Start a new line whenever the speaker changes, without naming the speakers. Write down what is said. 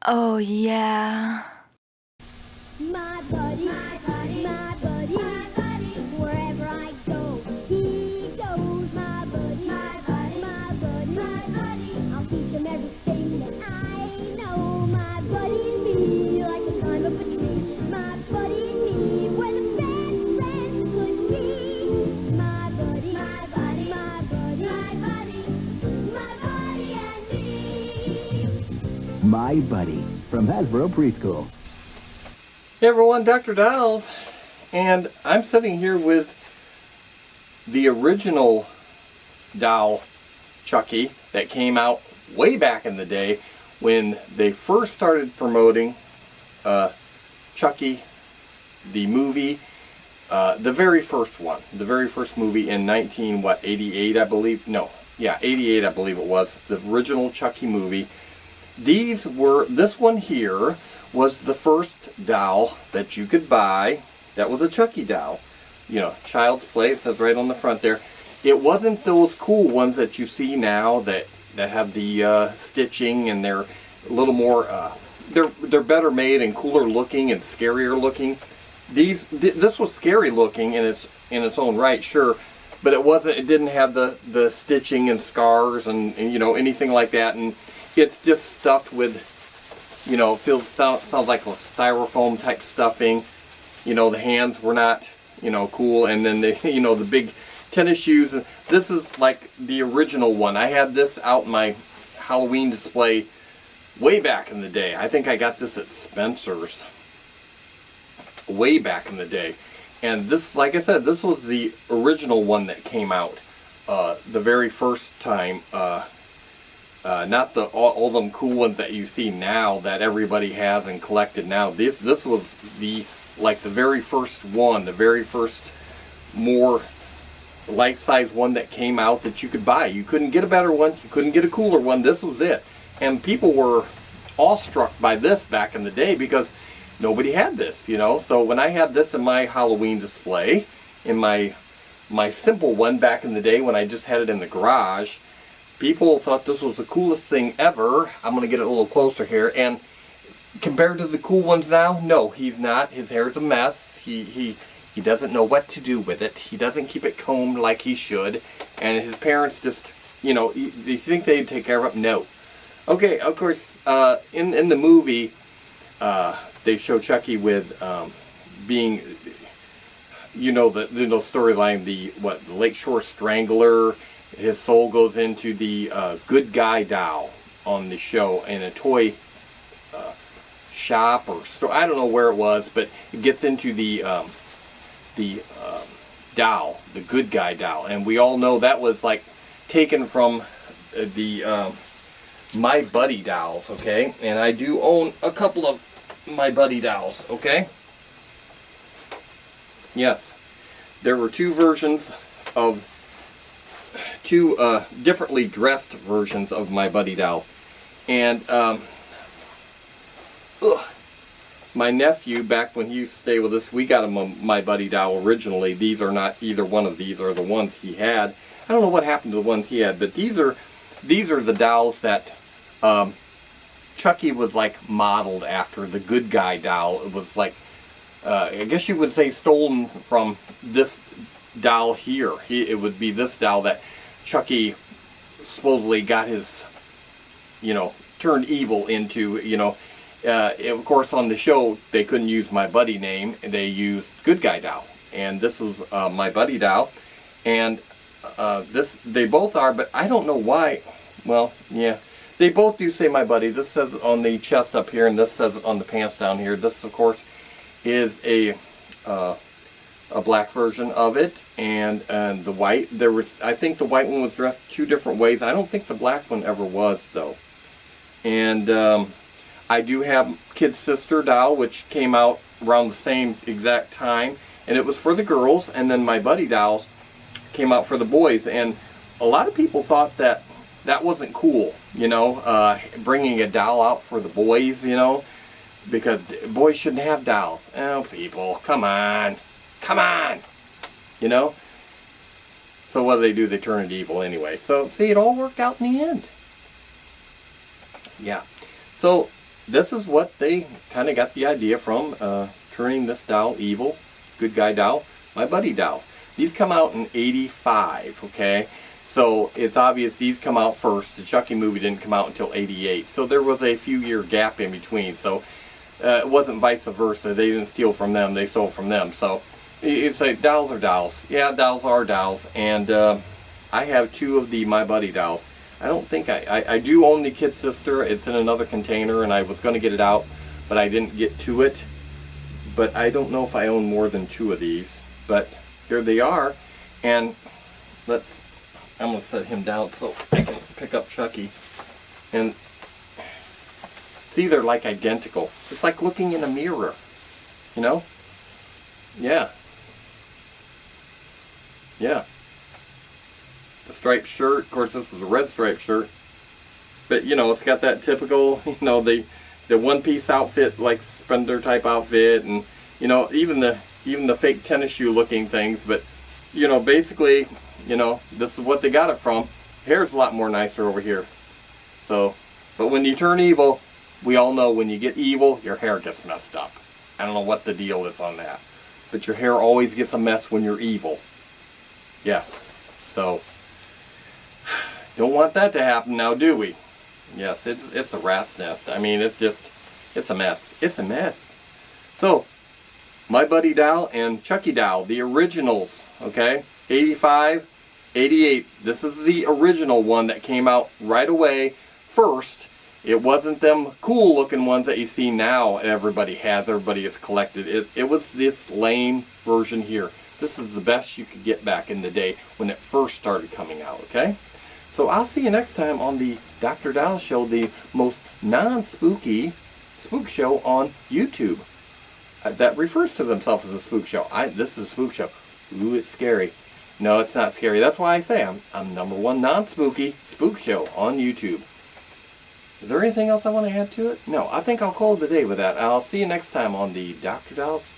Oh, yeah.
My buddy, wherever I go, he goes. My buddy, I'll teach him everything that I know. My buddy and me, like the climb up a tree. My buddy and me, we're the best friends could be. My buddy and me.
My Buddy from Hasbro Preschool.
Hey everyone, Dr.Dollz, and I'm sitting here with the original doll, Chucky, that came out way back in the day when they first started promoting Chucky, the movie, the very first movie in 88, I believe. No, yeah, 88, I believe it was, the original Chucky movie. This one here was the first doll that you could buy that was a Chucky doll. You know, Child's Play, it says right on the front there. It wasn't those cool ones that you see now that have the stitching, and they're a little more, they're better made and cooler looking and scarier looking. This was scary looking in its own right, sure, but it didn't have the stitching and scars and you know, anything like that. And it's just stuffed with, you know, sounds like a styrofoam type stuffing. You know, the hands were not, you know, cool, and then you know, the big tennis shoes. This is like the original one. I had this out in my Halloween display way back in the day. I think I got this at Spencer's way back in the day. And this, like I said, this was the original one that came out the very first time. Not all them cool ones that you see now that everybody has and collected now. This was the very first one, the very first more life-size one that came out that you could buy. You couldn't get a better one, you couldn't get a cooler one. This was it. And people were awestruck by this back in the day because nobody had this, you know. So when I had this in my Halloween display, in my simple one back in the day when I just had it in the garage, people thought this was the coolest thing ever. I'm going to get it a little closer here. And compared to the cool ones now, no, he's not. His hair's a mess. He doesn't know what to do with it. He doesn't keep it combed like he should. And his parents just, you know, do you think they'd take care of it? No. Okay, of course, in the movie, they show Chucky with being, you know, the storyline, the Lakeshore Strangler. His soul goes into the good guy doll on the show in a toy shop or store. I don't know where it was, but it gets into the doll, the good guy doll, and we all know that was like taken from the My Buddy dolls. Okay, and I do own a couple of My Buddy dolls. Okay, yes, there were two differently dressed versions of My Buddy dolls. And my nephew, back when he used to stay with us, we got him a My Buddy doll originally. These are not, either one of these are the ones he had. I don't know what happened to the ones he had, but these are the dolls that Chucky was like modeled after, the good guy doll. It was like, I guess you would say stolen from this doll here. It would be this doll that Chucky supposedly got his, you know, turned evil into, you know. Of course, on the show, they couldn't use My Buddy name. They used Good Guy doll. And this was My Buddy doll. And they both are, but I don't know why. Well, yeah. They both do say My Buddy. This says on the chest up here, and this says on the pants down here. This, of course, is a black version of it, and the white. I think the white one was dressed two different ways. I don't think the black one ever was, though. And I do have Kid Sister doll, which came out around the same exact time, and it was for the girls. And then My Buddy dolls came out for the boys, and a lot of people thought that wasn't cool, you know, bringing a doll out for the boys, you know, because boys shouldn't have dolls. Oh, people, come on. Come on! You know? So what do? They turn it evil anyway. So, see, it all worked out in the end. Yeah. So, this is what they kind of got the idea from, turning this doll evil. Good guy doll. My buddy doll. These come out in '85, okay? So it's obvious these come out first. The Chucky movie didn't come out until '88. So there was a few year gap in between. So it wasn't vice versa. They didn't steal from them. They stole from them. So it's like dolls are dolls. Yeah, dolls are dolls. And I have 2 of the My Buddy dolls. I don't think I do own the Kid Sister. It's in another container and I was going to get it out, but I didn't get to it. But I don't know if I own more than 2 of these. But here they are. And I'm going to set him down so I can pick up Chucky. And see, they're like identical. It's like looking in a mirror. You know? Yeah. Yeah. The striped shirt. Of course, this is a red striped shirt. But, you know, it's got that typical, you know, the one-piece outfit, like suspender type outfit. And, you know, even the fake tennis shoe looking things. But, you know, basically, you know, this is what they got it from. Hair's a lot more nicer over here. So, but when you turn evil, we all know when you get evil, your hair gets messed up. I don't know what the deal is on that. But your hair always gets a mess when you're evil. Yes. So, don't want that to happen now, do we? Yes, it's a rat's nest. I mean, it's a mess. It's a mess. So, My Buddy doll and Chucky doll, the originals, okay? 85, 88. This is the original one that came out right away first. It wasn't them cool looking ones that you see now everybody has, everybody has collected. It was this lame version here. This is the best you could get back in the day when it first started coming out, okay? So I'll see you next time on the Dr. Dollz Show, the most non-spooky spook show on YouTube. That refers to themselves as a spook show. This is a spook show. Ooh, it's scary. No, it's not scary. That's why I say I'm #1 non-spooky spook show on YouTube. Is there anything else I want to add to it? No, I think I'll call it a day with that. I'll see you next time on the Dr. Dollz